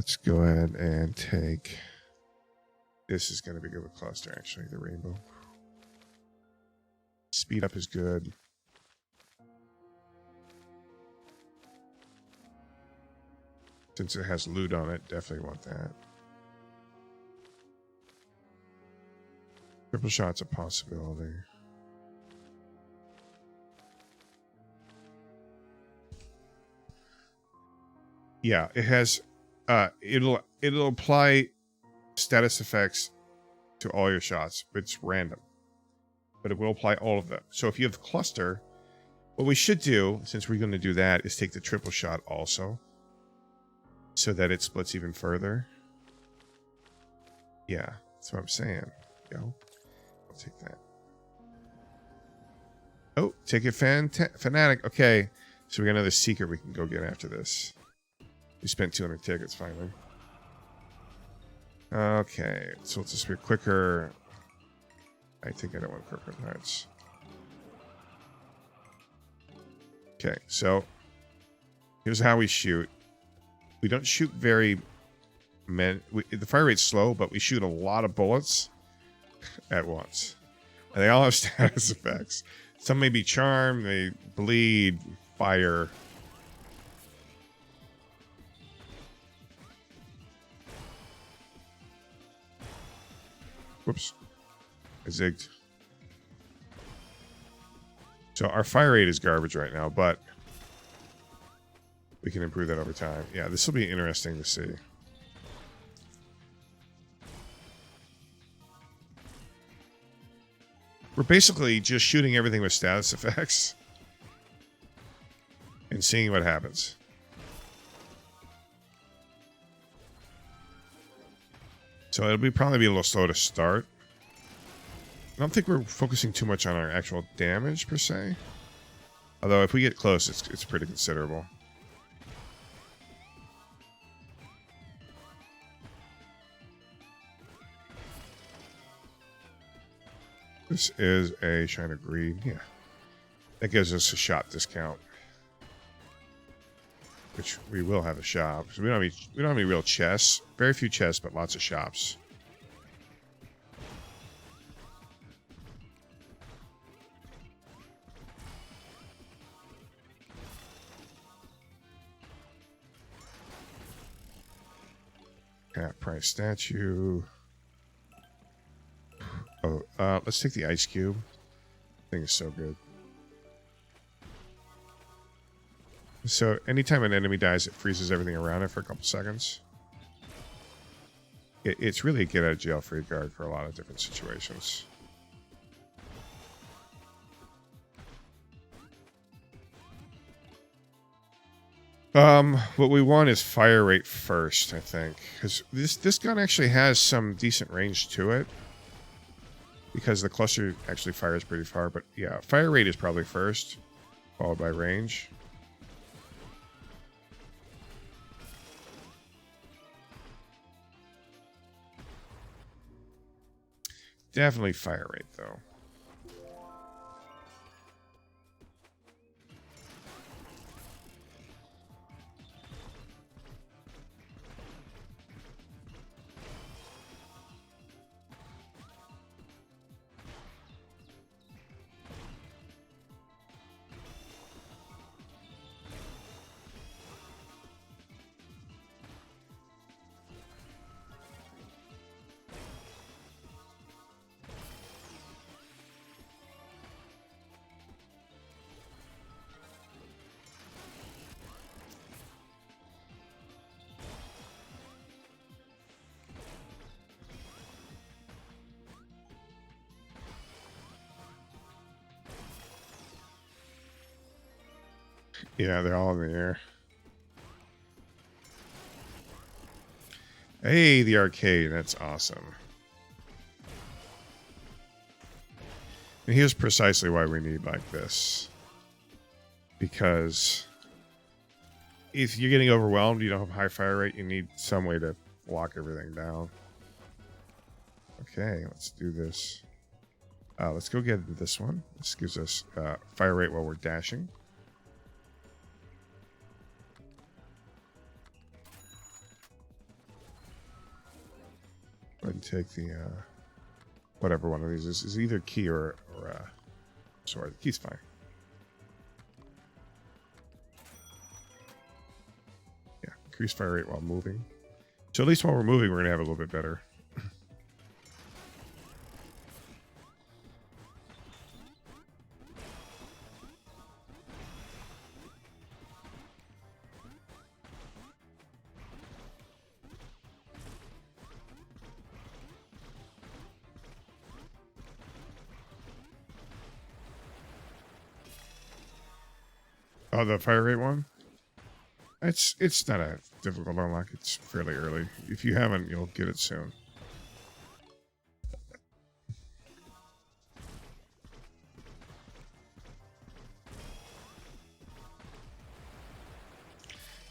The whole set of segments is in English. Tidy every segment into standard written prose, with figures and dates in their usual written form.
Let's go ahead and take... This is going to be good with cluster, actually, the rainbow. Speed up is good. Since it has loot on it, definitely want that. Triple shot's a possibility. Yeah, it has... it'll apply status effects to all your shots. It's random. But it will apply all of them. So if you have the cluster, what we should do, since we're going to do that, is take the triple shot also. So that it splits even further. Yeah, that's what I'm saying. Go. I'll take that. Oh, take it, Fanatic. Okay, so we got another secret we can go get after this. We spent 200 tickets finally. Okay, so let's just be quicker. I think I don't want quicker hearts. Okay, so here's how we shoot. We don't shoot very... the fire rate's slow, but we shoot a lot of bullets at once. And they all have status effects. Some may be charm, they bleed, fire. Whoops. I zigged. So our fire rate is garbage right now, but we can improve that over time. Yeah, this will be interesting to see. We're basically just shooting everything with status effects and seeing what happens. So it'll probably be a little slow to start. I don't think we're focusing too much on our actual damage per se. Although if we get close, it's pretty considerable. This is a Shiner Greed. Yeah. That gives us a shot discount. Which we will have a shop. So we don't have any real chests. Very few chests, but lots of shops. Half price statue. Oh, let's take the ice cube. Thing is so good. So anytime an enemy dies, it freezes everything around it for a couple seconds. It's really a get out of jail free card for a lot of different situations. What we want is fire rate first, I think, because this gun actually has some decent range to it. Because the cluster actually fires pretty far, but yeah, fire rate is probably first, followed by range. Definitely fire rate, though. Yeah, they're all in the air. Hey, the arcade. That's awesome. And here's precisely why we need like this. Because if you're getting overwhelmed, you don't have high fire rate, you need some way to lock everything down. Okay, let's do this. Let's go get this one. This gives us fire rate while we're dashing. Go ahead and take the whatever one of these is either key or sword. Key's fine. Yeah, increase fire rate while moving. So at least while we're moving, we're gonna have a little bit better. Oh, the fire rate one? It's not a difficult unlock. It's fairly early. If you haven't, you'll get it soon.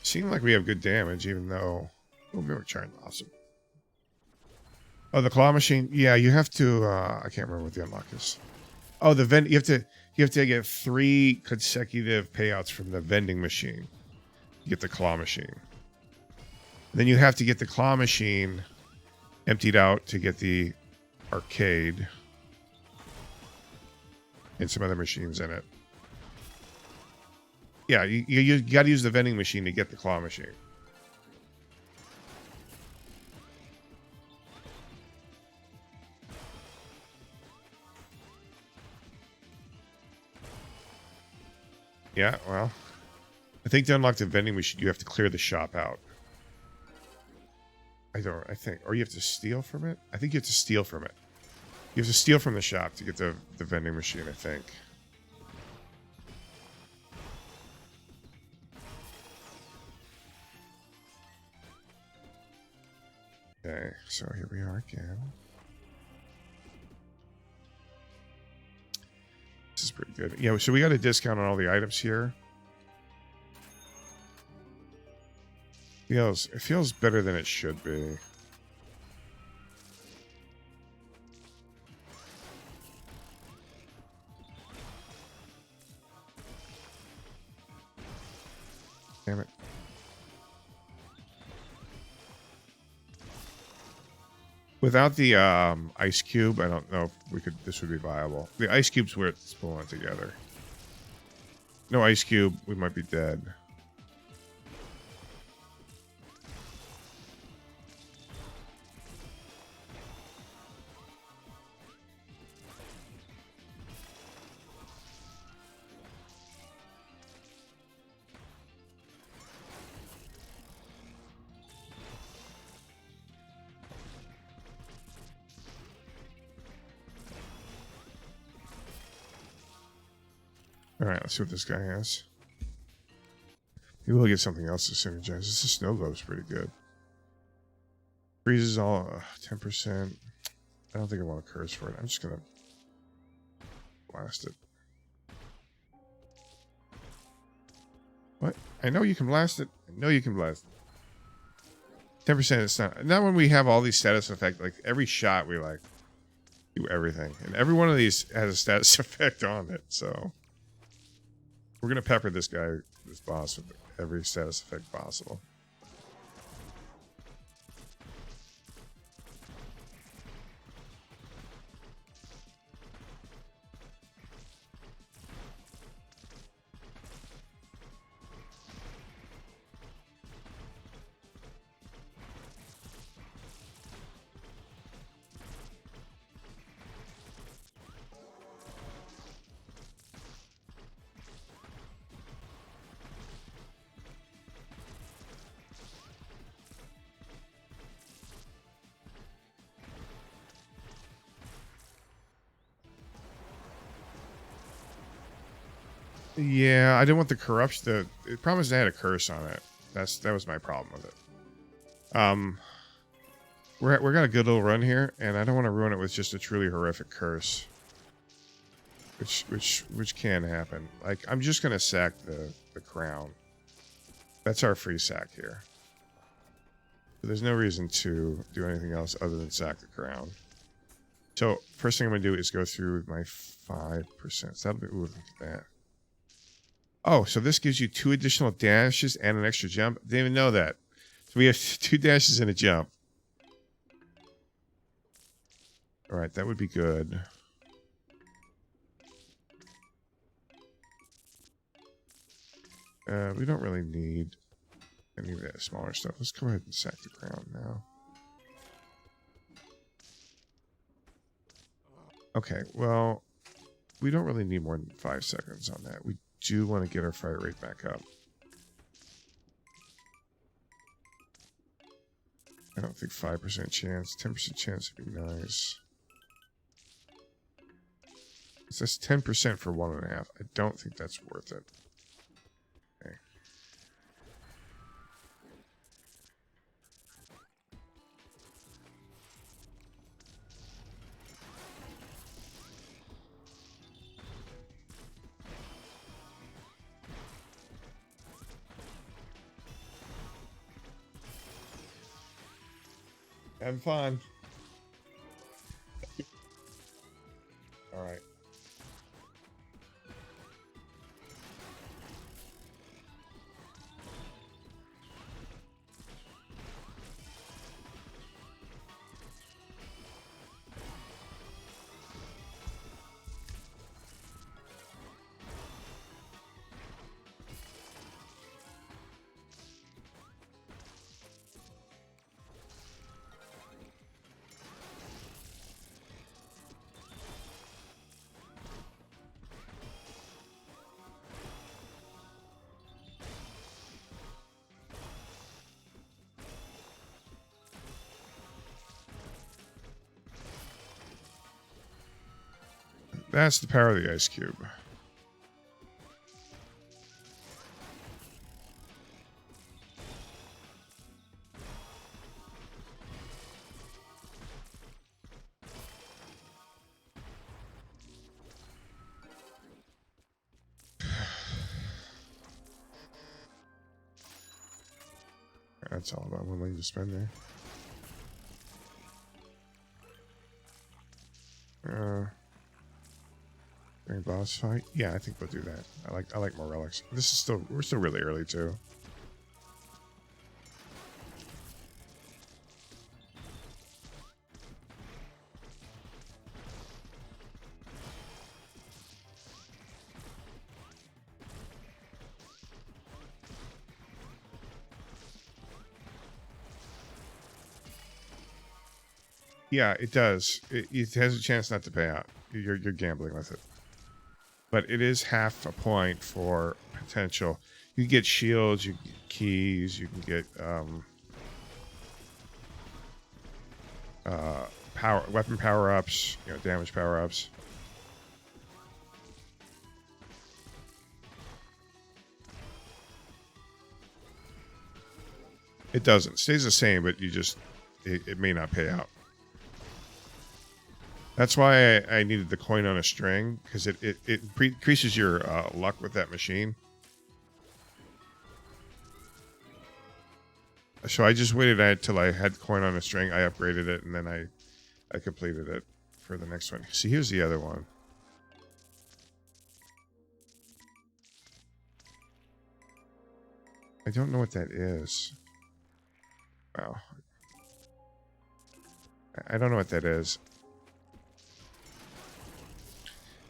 Seems like we have good damage, even though we're trying awesome. Oh, the claw machine. Yeah, you have to. I can't remember what the unlock is. Oh, the vent. You have to get 3 consecutive payouts from the vending machine. You get the claw machine. And then you have to get the claw machine emptied out to get the arcade and some other machines in it. Yeah, you got to use the vending machine to get the claw machine. Yeah, well, I think to unlock the vending machine, you have to clear the shop out. I think, or you have to steal from it? I think you have to steal from it. You have to steal from the shop to get the vending machine, I think. Okay, so here we are again. This is pretty good. Yeah, so we got a discount on all the items here. It feels better than it should be. Damn it. Without the ice cube, I don't know if this would be viable. The ice cube's where it's pulling together. No ice cube, we might be dead. Alright, let's see what this guy has. Maybe we'll get something else to synergize. This snow globe's pretty good. Freezes all 10%. I don't think I want to curse for it. I'm just going to blast it. What? I know you can blast it. I know you can blast it. 10% it's not when we have all these status effects. Like every shot we like do everything. And every one of these has a status effect on it, so... We're going to pepper this guy, this boss, with every status effect possible. Yeah, I didn't want the corruption. The problem is I had a curse on it. That was my problem with it. We're got a good little run here, and I don't want to ruin it with just a truly horrific curse, which can happen. Like I'm just gonna sack the crown. That's our free sack here. So there's no reason to do anything else other than sack the crown. So first thing I'm gonna do is go through my 5%. So that'll be look at that. Oh, so this gives you 2 additional dashes and an extra jump. Didn't even know that. So we have 2 dashes and a jump. All right, that would be good. We don't really need any of that smaller stuff. Let's go ahead and sack the ground now. Okay, well, we don't really need more than 5 seconds on that. We do want to get our fire rate back up. I don't think 5% chance. 10% chance would be nice. It says 10% for 1.5. I don't think that's worth it. Okay. Having fun. All right. That's the power of the ice cube. That's all about willing to spend there. During boss fight? Yeah, I think we'll do that. I like more relics. This is still, we're still really early too. Yeah, it does. It has a chance not to pay out. You're gambling with it. But it is half a point for potential. You can get shields, you can get keys, you can get weapon power-ups, damage power-ups. It doesn't. It stays the same, but it may not pay out. That's why I needed the coin on a string, because it increases your luck with that machine. So I just waited until I had the coin on a string. I upgraded it, and then I completed it for the next one. See, here's the other one. I don't know what that is. Wow. I don't know what that is.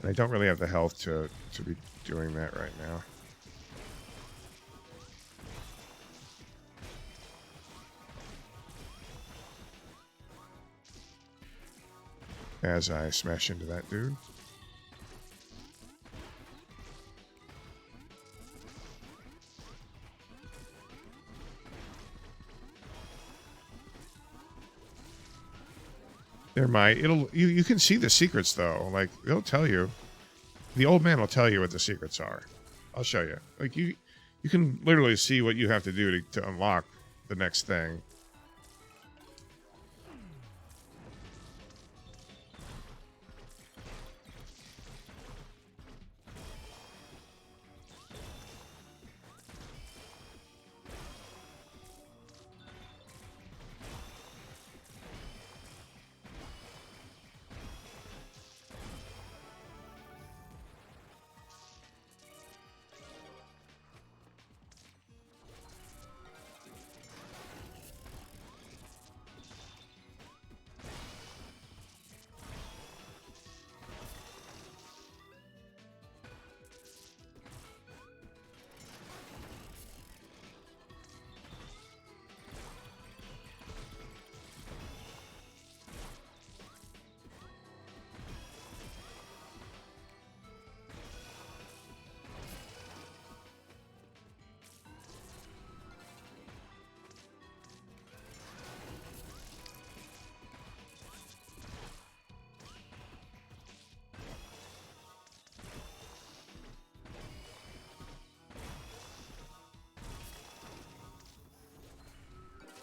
And I don't really have the health to be doing that right now. As I smash into that dude. You can see the secrets though. Like, they'll tell you. The old man will tell you what the secrets are. I'll show you. Like, you can literally see what you have to do to unlock the next thing.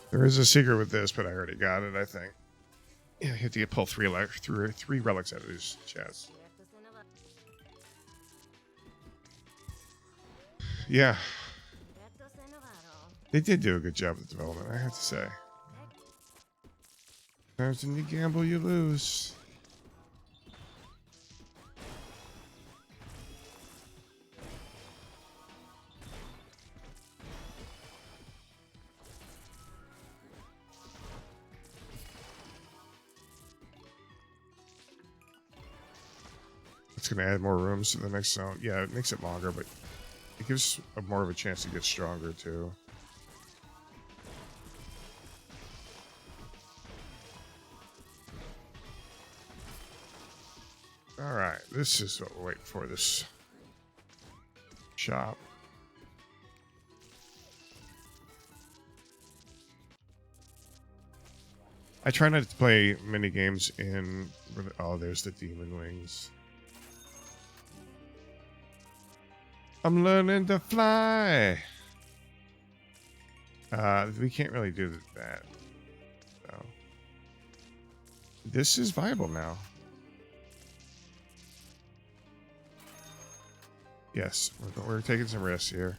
There is a secret with this, but I already got it, I think. Yeah, you have to pull three relics out of his chest. Yeah. They did do a good job with development, I have to say. Sometimes when you gamble, you lose. It's going to add more rooms to the next zone. Yeah, it makes it longer, but it gives more of a chance to get stronger, too. Alright, this is what we're waiting for, this shop. I try not to play mini games in... Oh, there's the demon wings. I'm learning to fly! We can't really do that. So. This is viable now. Yes, we're taking some risks here.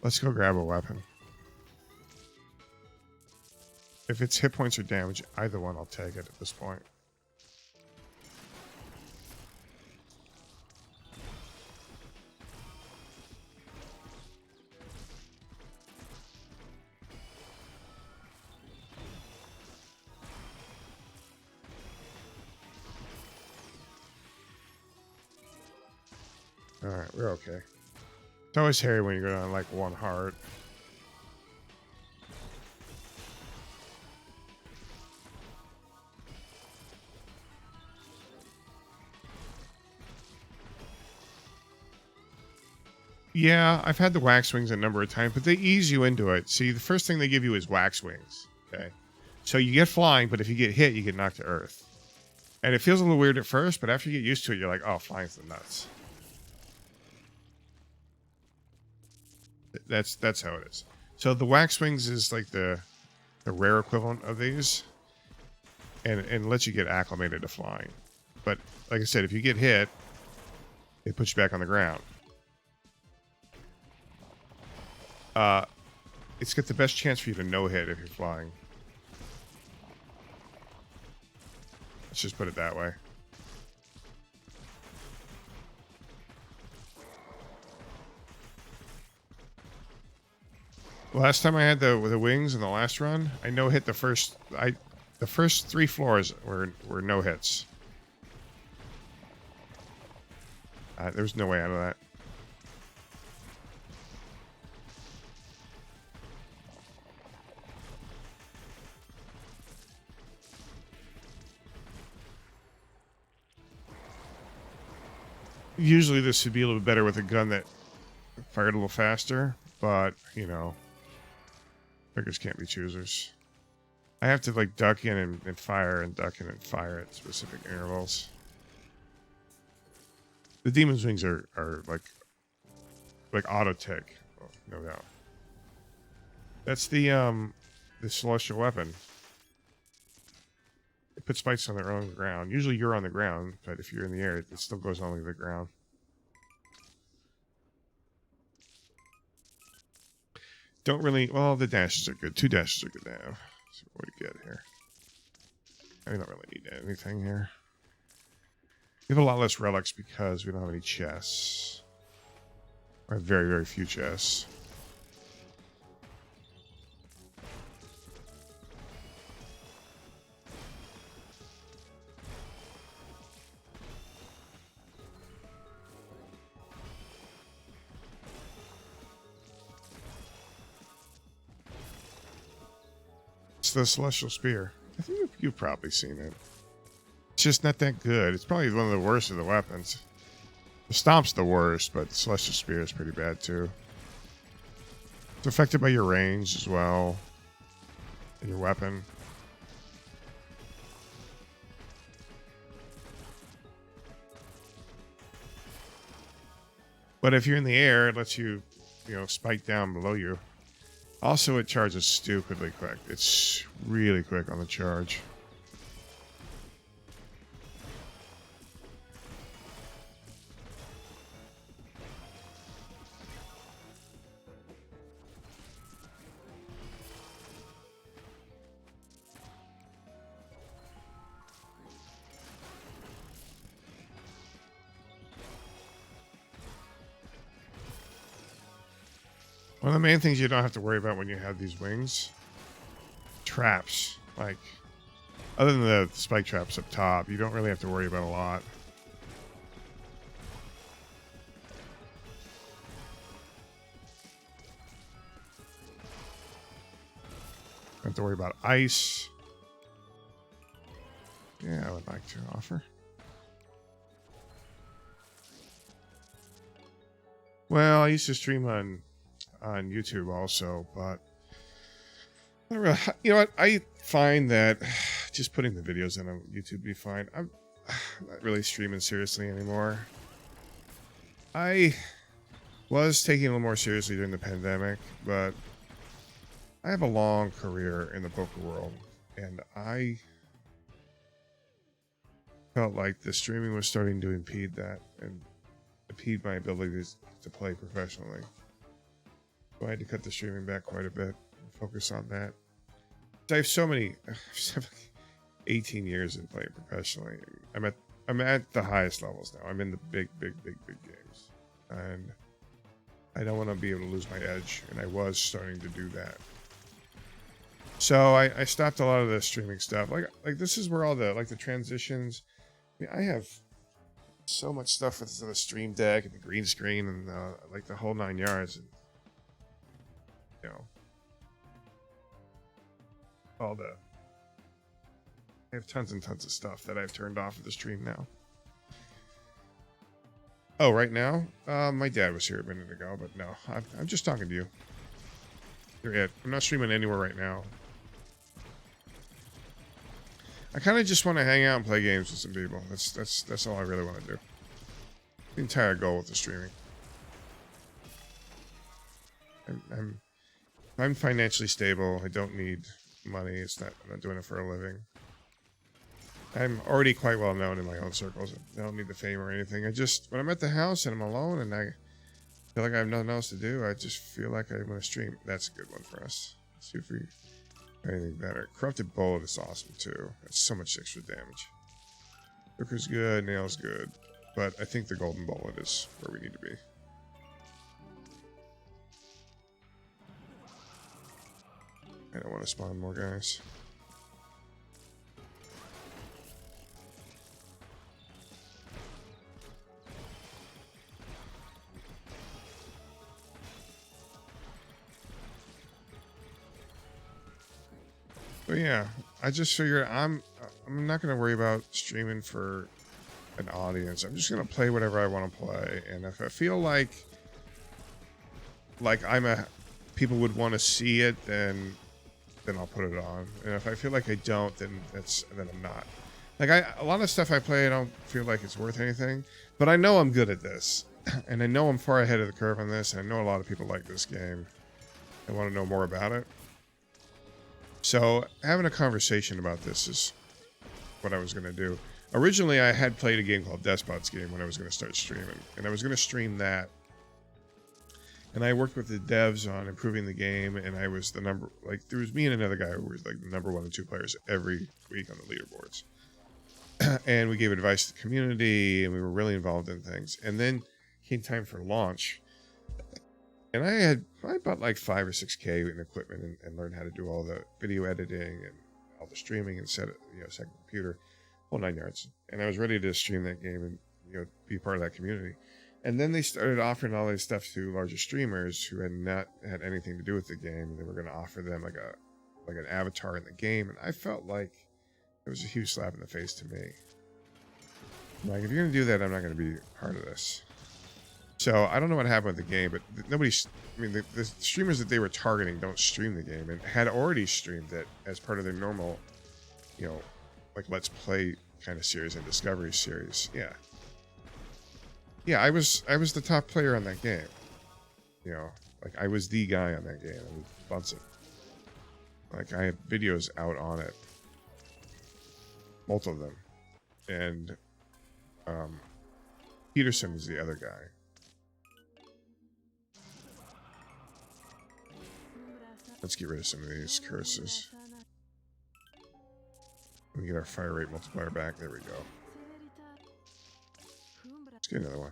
Let's go grab a weapon. If it's hit points or damage, either one I'll take it at this point. Alright, we're okay. It's always hairy when you go down like one heart. Yeah, I've had the wax wings a number of times, but they ease you into it. See, the first thing they give you is wax wings. Okay. So you get flying, but if you get hit, you get knocked to earth. And it feels a little weird at first, but after you get used to it, you're like, oh, flying's the nuts. That's how it is. So the wax wings is like the rare equivalent of these, and lets you get acclimated to flying. But like I said, if you get hit, it puts you back on the ground. It's got the best chance for you to no hit if you're flying. Let's just put it that way. Last time I had the wings in the last run, I no hit the first 3 floors were no hits. There was no way out of that. Usually this would be a little better with a gun that fired a little faster, but, you know, beggars can't be choosers. I have to, like, duck in and fire and duck in and fire at specific intervals. The demon's wings are like auto tick, no doubt. That's the celestial weapon. It puts spikes on their own ground. Usually you're on the ground, but if you're in the air, it still goes only to the ground. Don't really... Well, the dashes are good. 2 dashes are good to have. Let's see what we get here. We don't really need anything here. We have a lot less relics because we don't have any chests. I have very, very few chests. It's the Celestial Spear. I think you've probably seen it. It's just not that good. It's probably one of the worst of the weapons. The Stomp's the worst, but the Celestial Spear is pretty bad too. It's affected by your range as well. And your weapon. But if you're in the air, it lets you, spike down below you. Also, it charges stupidly quick. It's really quick on the charge. One of the main things you don't have to worry about when you have these wings, traps. Like, other than the spike traps up top, you don't really have to worry about a lot. Don't have to worry about ice. Yeah, I would like to offer. Well, I used to stream on YouTube also, but I don't really, you know what? I find that just putting the videos in on YouTube would be fine. I'm not really streaming seriously anymore. I was taking it a little more seriously during the pandemic, but I have a long career in the poker world, and I felt like the streaming was starting to impede that and impede my ability to play professionally. So I had to cut the streaming back quite a bit and focus on that. I have so many, 18 years in playing professionally. I'm at the highest levels now. I'm in the big games, and I don't want to be able to lose my edge. And I was starting to do that. So I stopped a lot of the streaming stuff. Like this is where all the the transitions. I mean, I have so much stuff with the stream deck and the green screen and the whole 9 yards. And, I have tons and tons of stuff that I've turned off of the stream now. Oh, right now? My dad was here a minute ago, but no, I'm just talking to you. You're it. I'm not streaming anywhere right now. I kind of just want to hang out and play games with some people. That's all I really want to do. The entire goal with the streaming. I'm financially stable. I don't need money. I'm not doing it for a living. I'm already quite well known in my own circles. I don't need the fame or anything. When I'm at the house and I'm alone and I feel like I have nothing else to do, I just feel like I want to stream. That's a good one for us. Let's see if we have anything better. Corrupted Bullet is awesome too. That's so much extra damage. Hooker's good, Nail's good. But I think the Golden Bullet is where we need to be. I don't want to spawn more guys. But yeah, I just figured I'm not going to worry about streaming for an audience. I'm just going to play whatever I want to play, and if I feel like people would want to see it, then I'll put it on. And if I feel like I don't, then I'm not. Like a lot of stuff I play, I don't feel like it's worth anything, but I know I'm good at this, and I know I'm far ahead of the curve on this, and I know a lot of people like this game and want to know more about it. So having a conversation about this is what I was going to do. Originally, I had played a game called Despot's Game when I was going to start streaming, and I was going to stream that. And I worked with the devs on improving the game, and I was there was me and another guy who were the number 1 and 2 players every week on the leaderboards. And we gave advice to the community, and we were really involved in things. And then came time for launch. And I bought like 5 or 6K in equipment and learned how to do all the video editing and all the streaming and set a computer, whole 9 yards. And I was ready to stream that game and be part of that community. And then they started offering all this stuff to larger streamers who had not had anything to do with the game. And they were going to offer them like like an avatar in the game, and I felt like it was a huge slap in the face to me. Like, if you're gonna do that, I'm not gonna be part of this. So I don't know what happened with the game, but nobody's. I mean, the streamers that they were targeting don't stream the game, and had already streamed it as part of their normal, you know, like Let's Play kind of series and Discovery series. Yeah. Yeah, I was the top player on that game. You know, like I was the guy on that game. I was Bunsen. Like I had videos out on it, multiple of them, and Peterson was the other guy. Let's get rid of some of these curses. We get our fire rate multiplier back. There we go. Let's get another one.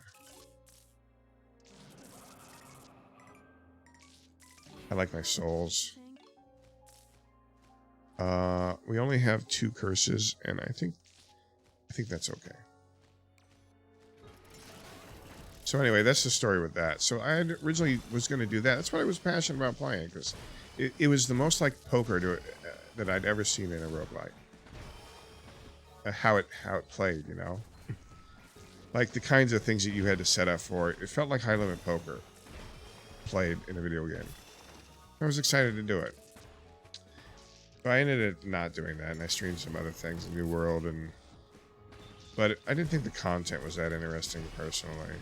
I like my souls. We only have 2 curses, and I think that's okay. So anyway, that's the story with that. So I originally was going to do that. That's what I was passionate about playing, because it was the most like poker that I'd ever seen in a roguelike. How it played, you know, like the kinds of things that you had to set up for it. It felt like high limit poker played in a video game. I was excited to do it. So I ended up not doing that, and I streamed some other things, New World, but I didn't think the content was that interesting personally.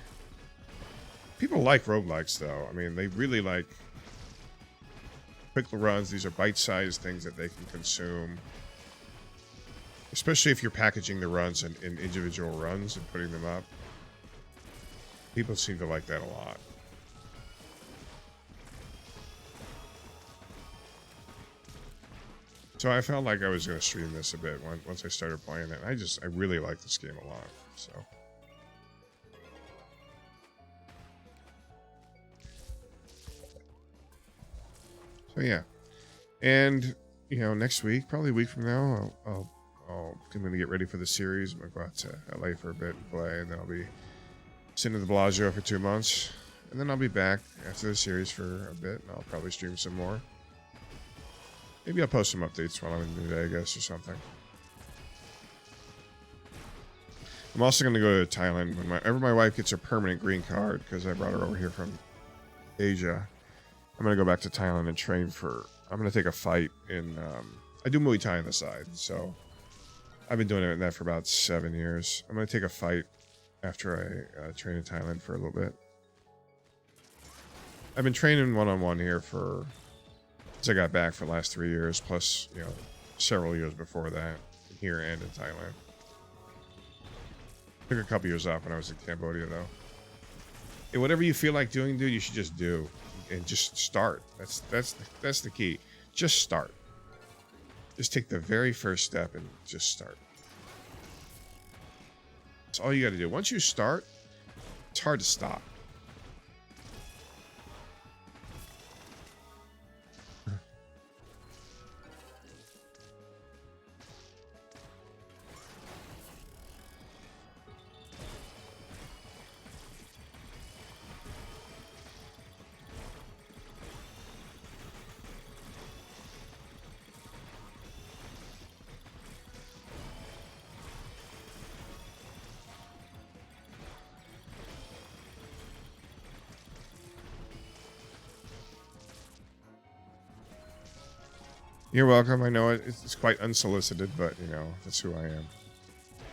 People like roguelikes, though. I mean, they really like quick runs. These are bite-sized things that they can consume. Especially if you're packaging the runs in individual runs and putting them up. People seem to like that a lot. So I felt like I was going to stream this a bit once I started playing it. I really like this game a lot. So yeah. And, you know, next week, probably a week from now, I'm going to get ready for the series. I'm going to go out to LA for a bit and play, and then I'll be sitting at the Bellagio for 2 months. And then I'll be back after the series for a bit, and I'll probably stream some more. Maybe I'll post some updates while I'm in New Vegas or something. I'm also going to go to Thailand whenever my wife gets her permanent green card, because I brought her over here from Asia. I'm going to go back to Thailand and train for... I'm going to take a fight in... I do Muay Thai on the side, so... I've been doing that for about 7 years. I'm going to take a fight after I train in Thailand for a little bit. I've been training one-on-one here for... since I got back for the last 3 years, plus, you know, several years before that, here and in Thailand. Took a couple years off when I was in Cambodia, though. And whatever you feel like doing, dude, you should just do. And just start. That's the key. Just start. Just take the very first step and just start. That's all you got to do. Once you start, it's hard to stop. You're welcome. I know it's quite unsolicited, but, you know, that's who I am.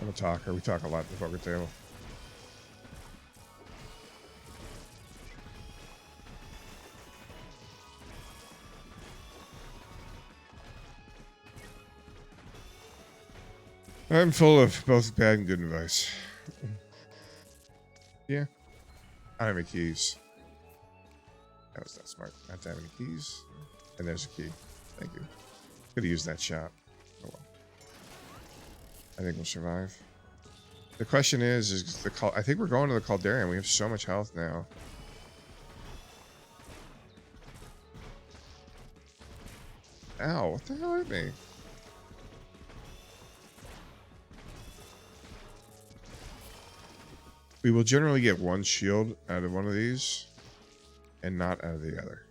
I'm a talker. We talk a lot at the poker table. I'm full of both bad and good advice. Yeah. I don't have any keys. That was not smart. Not to have any keys. And there's a key. Thank you. Could have used that shot. Oh well. I think we'll survive. The question is the call. I think we're going to the Caldarian. We have so much health now. Ow! What the hell hit me? We will generally get one shield out of one of these, and not out of the other.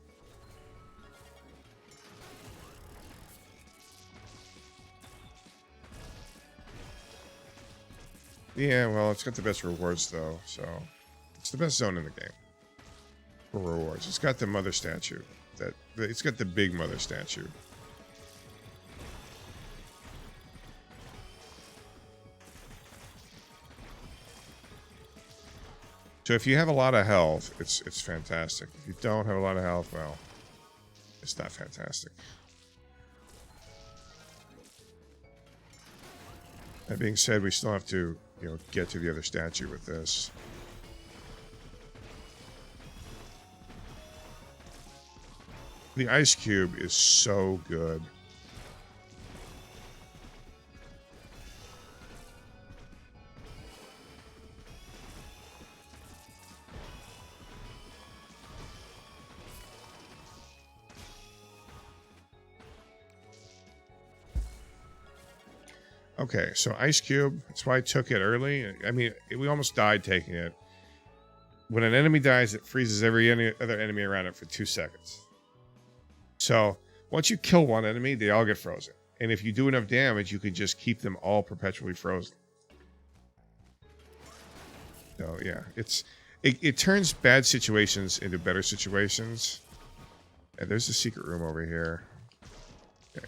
Yeah, well, it's got the best rewards, though, so... It's the best zone in the game. For rewards. It's got the mother statue. It's got the big mother statue. So if you have a lot of health, it's fantastic. If you don't have a lot of health, well, it's not fantastic. That being said, we still have to, get to the other statue with this. The ice cube is so good. Okay, so ice cube. That's why I took it early. I mean, we almost died taking it. When an enemy dies, it freezes every other enemy around it for 2 seconds. So once you kill one enemy, they all get frozen. And if you do enough damage, you can just keep them all perpetually frozen. So yeah, it turns bad situations into better situations. And there's a secret room over here. Okay.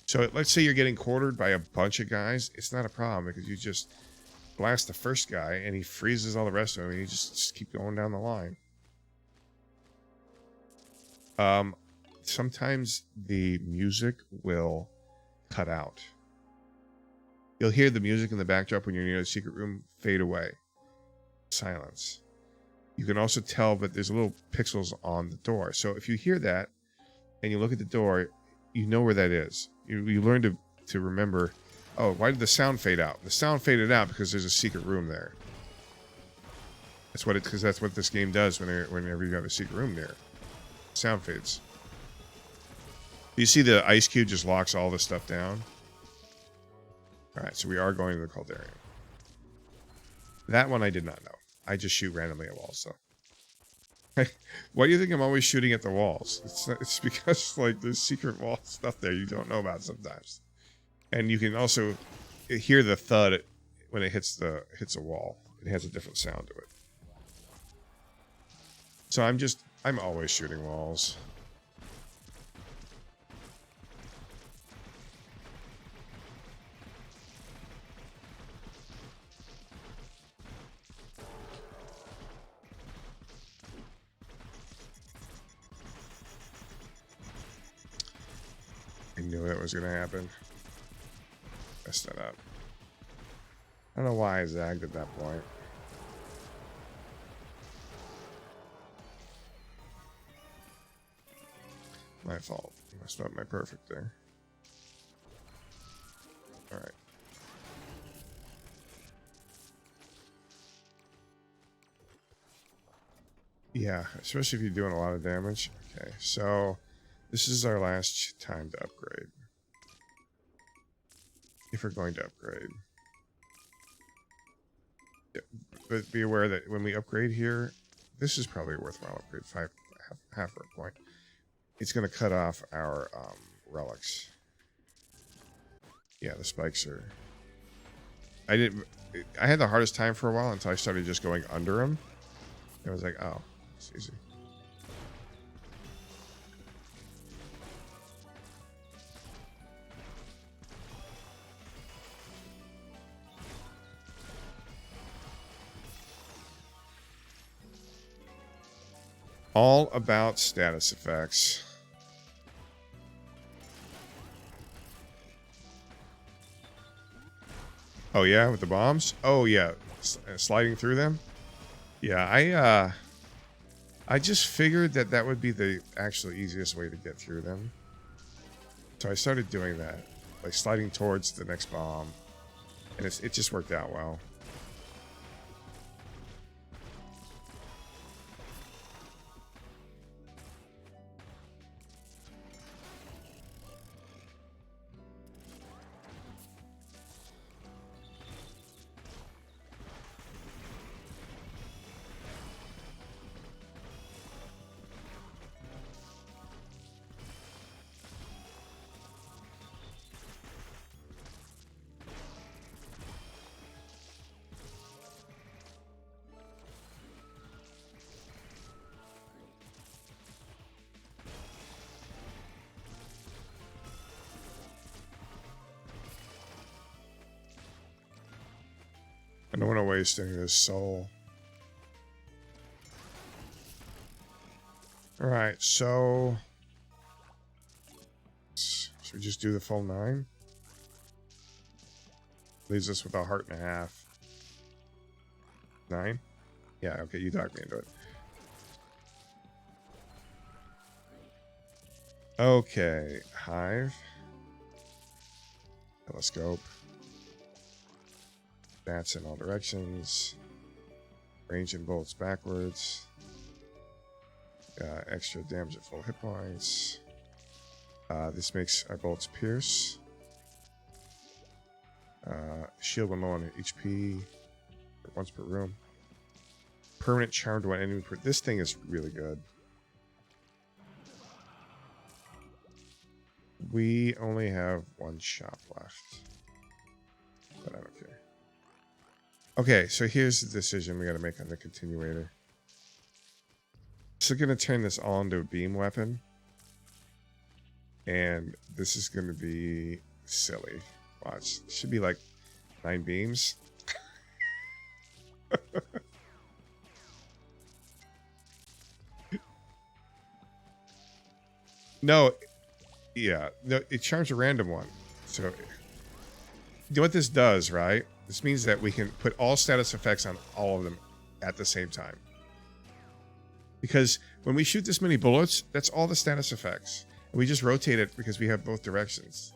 So let's say you're getting quartered by a bunch of guys. It's not a problem because you just blast the first guy and he freezes all the rest of them. And you just keep going down the line. Sometimes the music will cut out. You'll hear the music in the backdrop when you're near the secret room fade away. Silence. You can also tell that there's little pixels on the door. So if you hear that and you look at the door, you know where that is. You learn to remember, oh, why did the sound fade out? The sound faded out because there's a secret room there. Because that's what this game does whenever you have a secret room there. Sound fades. You see the ice cube just locks all this stuff down. Alright, so we are going to the Caldarium. That one I did not know. I just shoot randomly at walls, so. Why do you think I'm always shooting at the walls? It's because, like, there's secret wall stuff there you don't know about sometimes. And you can also hear the thud when it hits a wall. It has a different sound to it. So I'm always shooting walls. I knew that was going to happen. Messed that up. I don't know why I zagged at that point. My fault. Messed up my perfect there. Alright. Yeah, especially if you're doing a lot of damage. Okay, so this is our last time to upgrade. If we're going to upgrade. Yeah, but be aware that when we upgrade here, this is probably a worthwhile upgrade. Half a point. It's going to cut off our relics. Yeah, the spikes are... I had the hardest time for a while until I started just going under them. I was like, oh, it's easy. All about status effects. Oh yeah, with the bombs? Oh yeah, sliding through them? Yeah, I just figured that would be the actually easiest way to get through them. So I started doing that, like sliding towards the next bomb. And it just worked out well. I don't want to waste any of this soul. Alright, so... should we just do the full 9? Leaves us with a heart and a half. 9? Yeah, okay, you talked me into it. Okay, hive. Telescope. Bats in all directions. Range and bolts backwards. Extra damage at full hit points. This makes our bolts pierce. Shield when low on HP. Once per room. Permanent charm to one enemy per... This thing is really good. We only have one shop left. But I don't care. Okay, so here's the decision we got to make on the continuator. So we're going to turn this all into a beam weapon. And this is going to be silly. Watch. It should be like 9 beams. No. Yeah. No, it charms a random one. So, you know what this does, right? This means that we can put all status effects on all of them at the same time. Because when we shoot this many bullets, that's all the status effects. And we just rotate it because we have both directions.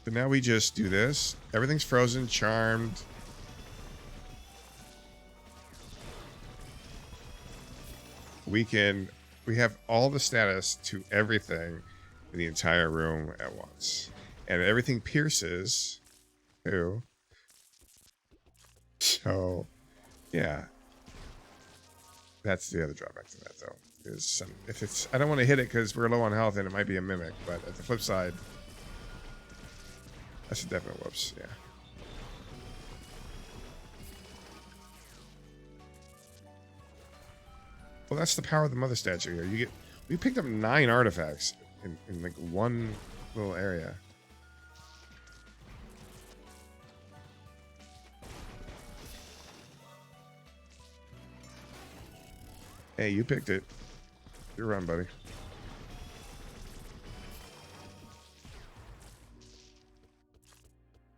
So now we just do this. Everything's frozen, charmed. We have all the status to everything in the entire room at once. And everything pierces too. So, yeah. That's the other drawback to that, though. Is if it's, I don't want to hit it because we're low on health and it might be a mimic, but at the flip side, that's a definite whoops, yeah. Well, that's the power of the mother statue here. We picked up 9 artifacts in like one little area. Hey, you picked it. You're run, buddy.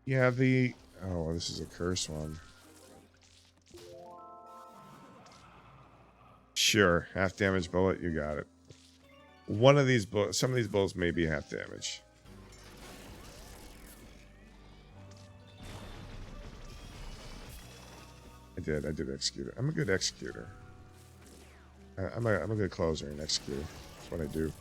Yeah, oh, this is a curse one. Sure, half damage bullet, you got it. One of these bullets, some of these bullets may be half damage. I did execute it. I'm a good executor. I'm a good closer and executor. That's what I do.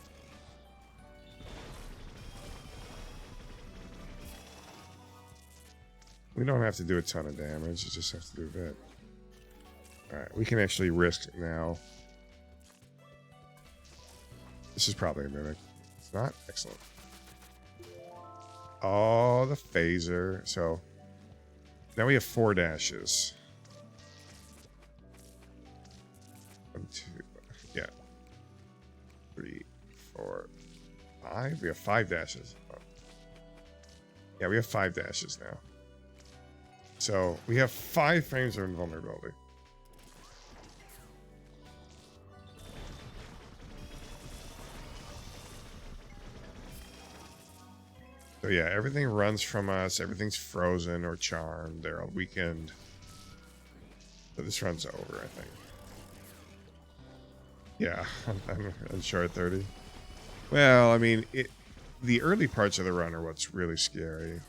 We don't have to do a ton of damage. You just have to do a bit. Alright, we can actually risk now. This is probably a mimic. It's not? Excellent. Oh, the phaser. So, now we have 4 dashes. 1, 2, yeah. 3, 4, 5. We have 5 dashes. Oh. Yeah, we have 5 dashes now. So, we have 5 frames of invulnerability. So yeah, everything runs from us. Everything's frozen or charmed. They're all weakened. So this runs over, I think. Yeah, I'm sure at 30. Well, I mean, the early parts of the run are what's really scary.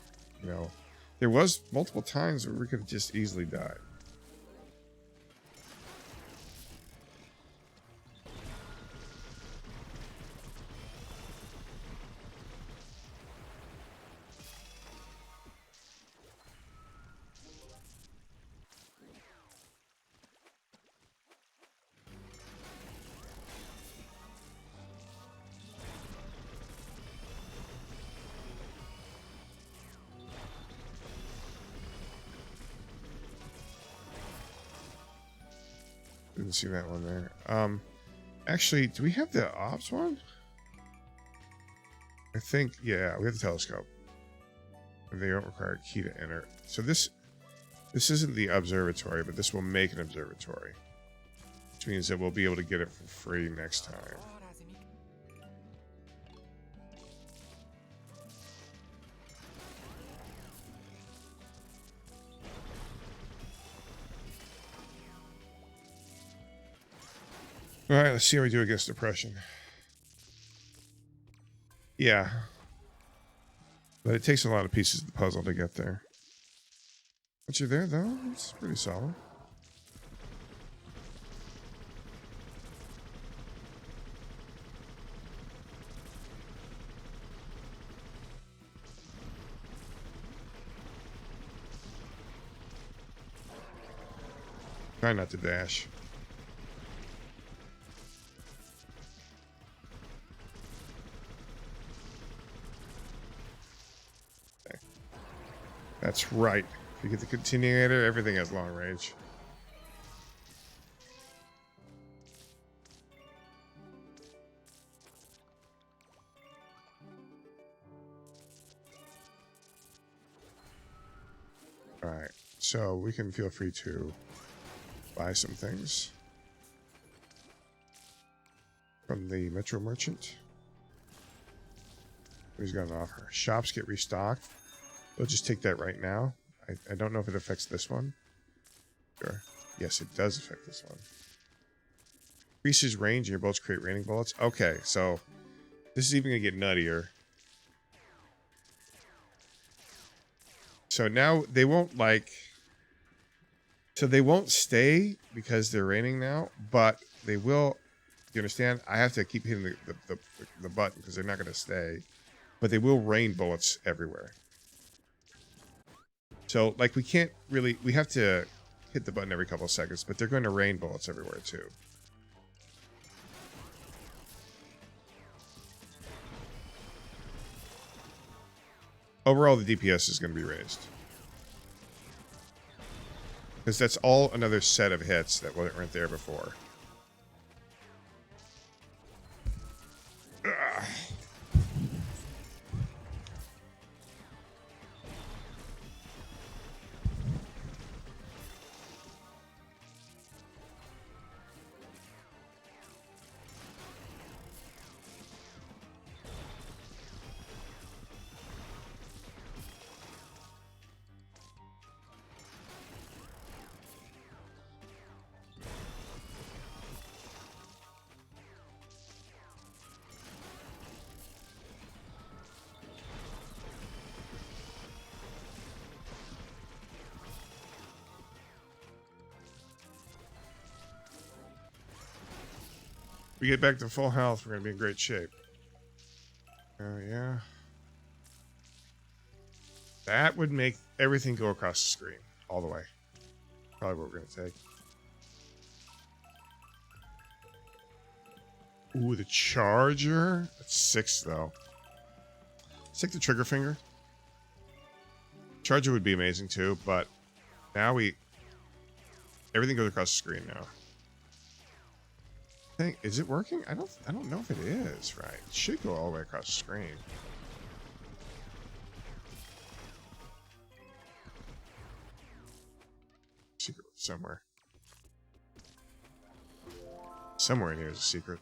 You know, there was multiple times where we could have just easily died. Didn't see that one there. Actually, do we have the ops one? I think, yeah, we have the telescope. They don't require a key to enter. So this isn't the observatory, but this will make an observatory. Which means that we'll be able to get it for free next time. Alright, let's see how we do against depression. Yeah. But it takes a lot of pieces of the puzzle to get there. Once you're there, though, it's pretty solid. Try not to dash. Okay. That's right. If you get the continuator, everything has long range. Alright, so we can feel free to buy some things from the Metro Merchant. He's got an offer. Shops get restocked. We'll just take that right now. I don't know if it affects this one. Sure. Yes, it does affect this one. Increases range and your bolts create raining bullets. Okay, so this is even going to get nuttier. So now they won't so they won't stay because they're raining now, but they will. You understand? I have to keep hitting the button because they're not going to stay. But they will rain bullets everywhere. So, like, we can't really... We have to hit the button every couple of seconds, but they're going to rain bullets everywhere, too. Overall, the DPS is going to be raised. Because that's all another set of hits that weren't there before. Ugh. We get back to full health, we're going to be in great shape. Oh, yeah. That would make everything go across the screen. All the way. Probably what we're going to take. Ooh, the charger. That's 6, though. Let's take the trigger finger. Charger would be amazing, too, but now everything goes across the screen now. Is it working? I don't know if it is, right? It should go all the way across the screen. Secret somewhere. Somewhere in here is a secret.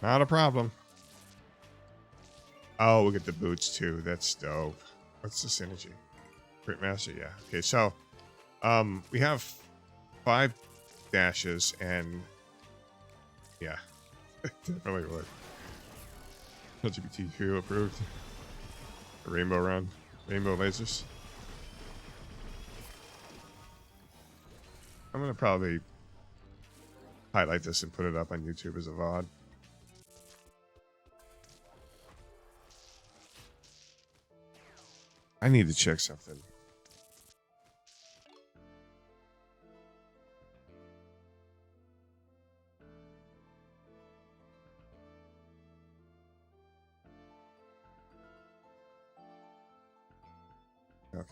Not a problem. Oh, we get the boots too. That's dope. What's the synergy? Crit master, yeah. Okay, so we have 5 dashes and yeah, definitely would. LGBTQ approved. The rainbow run, rainbow lasers. I'm gonna probably highlight this and put it up on YouTube as a VOD. I need to check something. Okay.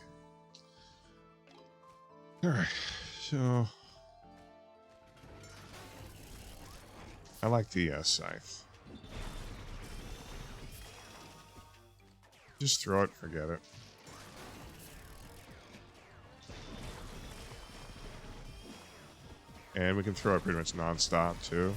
All right. So I like the scythe. Just throw it, forget it. And we can throw it pretty much non-stop too.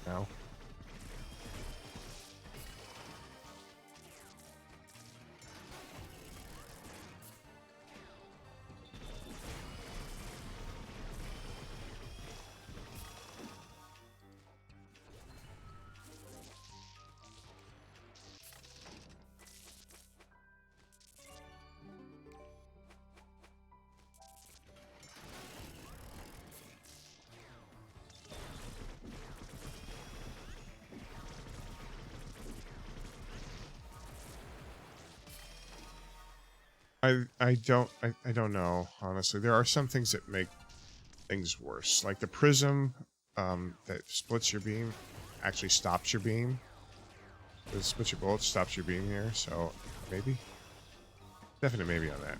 Now. I don't know, honestly. There are some things that make things worse. Like the prism that splits your beam actually stops your beam. It splits your bullets, stops your beam here, so maybe? Definite maybe on that.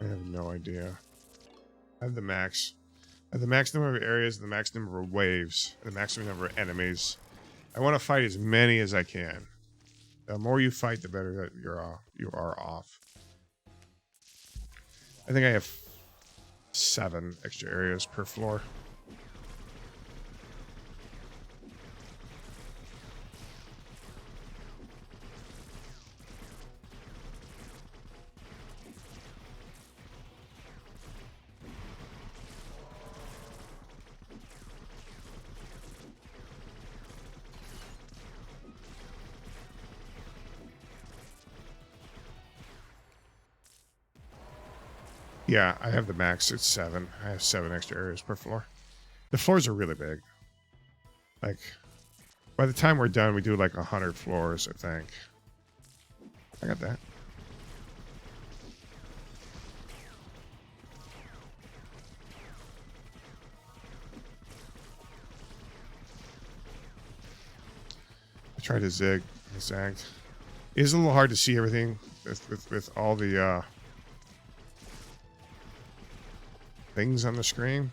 I have no idea. I have the max. I have the max number of areas, the max number of waves, and the maximum number of enemies. I want to fight as many as I can. The more you fight, the better that you are off. I think I have 7 extra areas per floor. Yeah, I have the max. It's 7. I have 7 extra areas per floor. The floors are really big. Like, by the time we're done, we do like 100 floors, I think. I got that. I tried to zig and zagged. It is a little hard to see everything with all the things on the screen.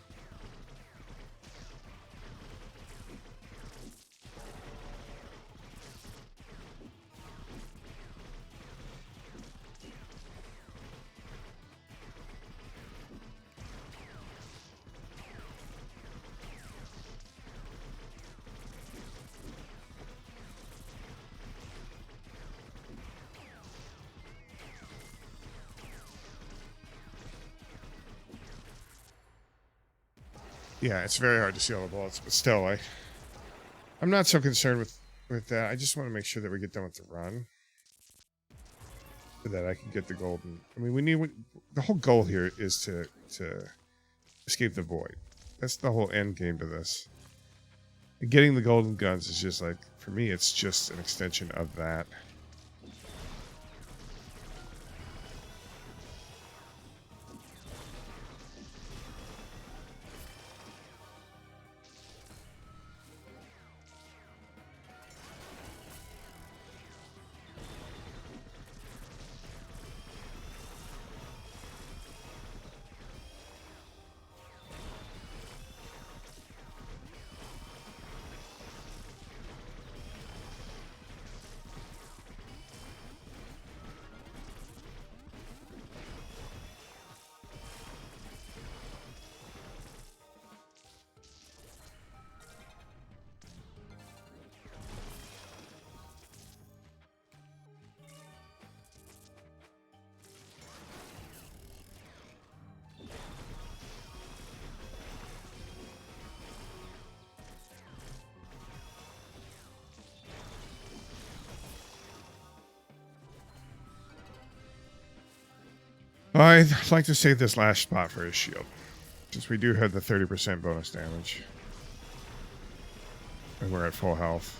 Yeah, it's very hard to see all the bullets, but still, I'm not so concerned with with that, I just want to make sure that we get done with the run. So that I can get the golden. I mean, the whole goal here is to escape the void. That's the whole end game to this. And getting the golden guns is just like, for me, it's just an extension of that. I'd like to save this last spot for his shield, since we do have the 30% bonus damage. And we're at full health.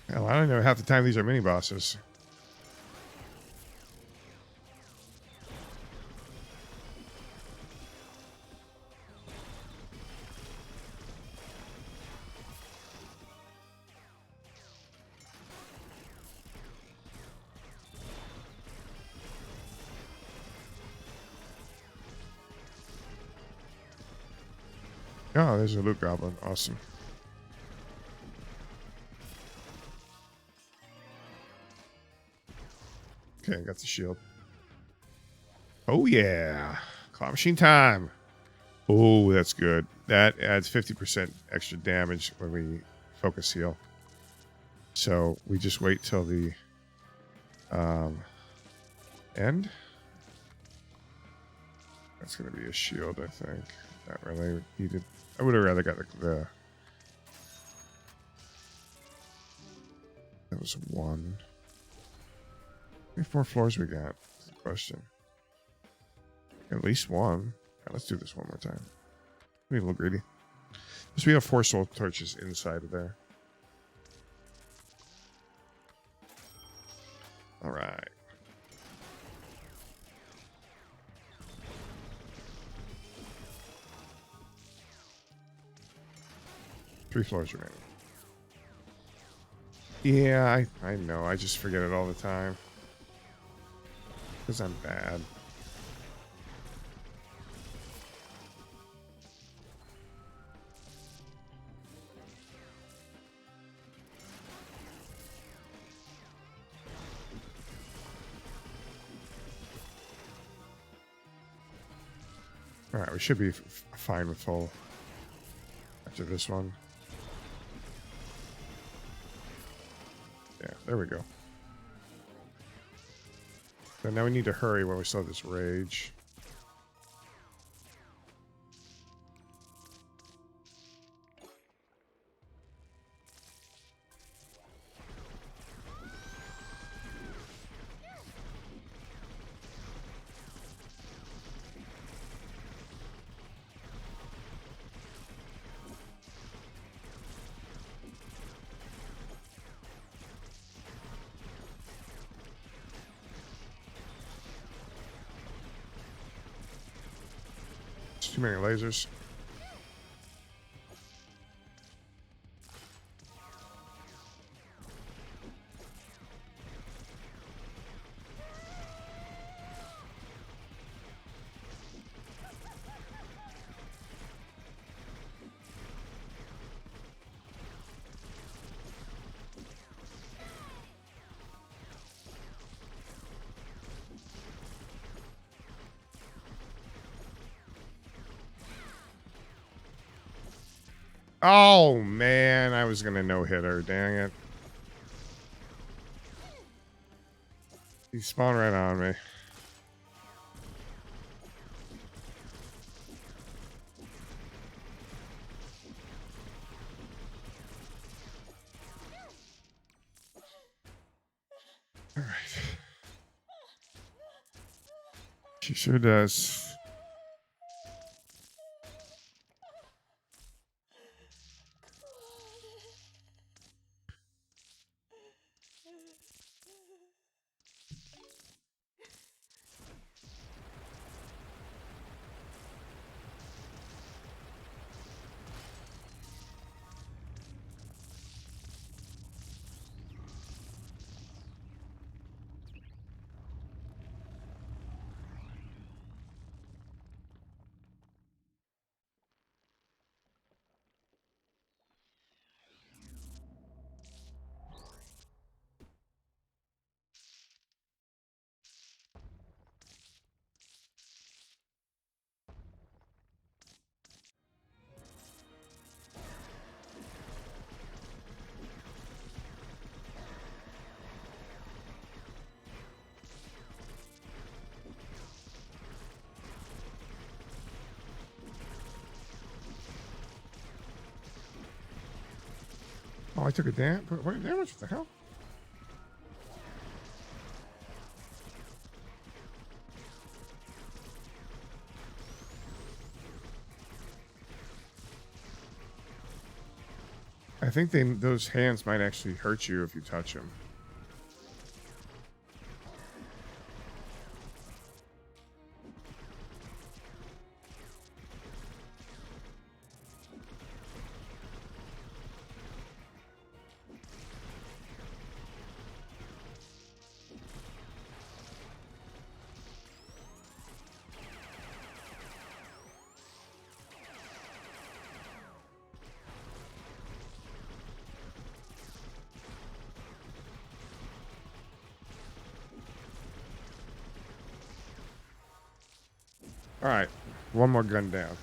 Hell, I don't know half the time these are mini bosses. Oh, there's a loot goblin. Awesome. Okay, got the shield. Oh, yeah. Claw machine time. Oh, that's good. That adds 50% extra damage when we focus heal. So we just wait till the end. That's going to be a shield, I think. Not really needed. I would have rather got the that was one. How many 4 floors we got? That's the question. At least one. Right, let's do this one more time. Be a little greedy. Because we have 4 soul torches inside of there. All right. Three floors remaining. Yeah, I know. I just forget it all the time. Because I'm bad. Alright, we should be fine with full after this one. Yeah, there we go. So now we need to hurry while we still have this rage. Too many lasers. Oh, man. I was going to no-hit her. Dang it. He spawned right on me. All right. She sure does. Oh, I took a damage. What damage? What the hell? I think those hands might actually hurt you if you touch them. All right, one more gun down.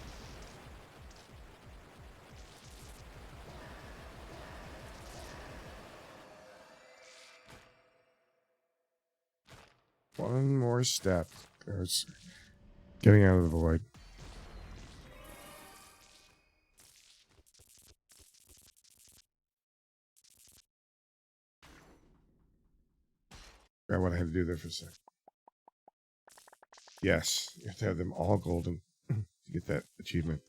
One more step. There's getting out of the void. I what I had to do there for a sec. Yes, you have to have them all golden to get that achievement.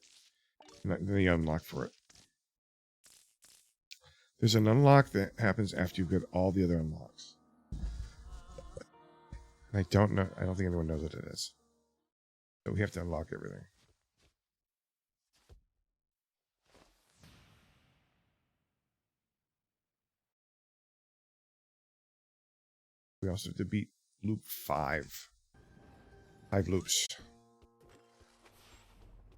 And then you unlock for it. There's an unlock that happens after you get all the other unlocks. And I don't think anyone knows what it is. So we have to unlock everything. We also have to beat loop 5. 5 loops.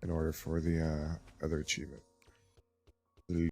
In order for the other achievement.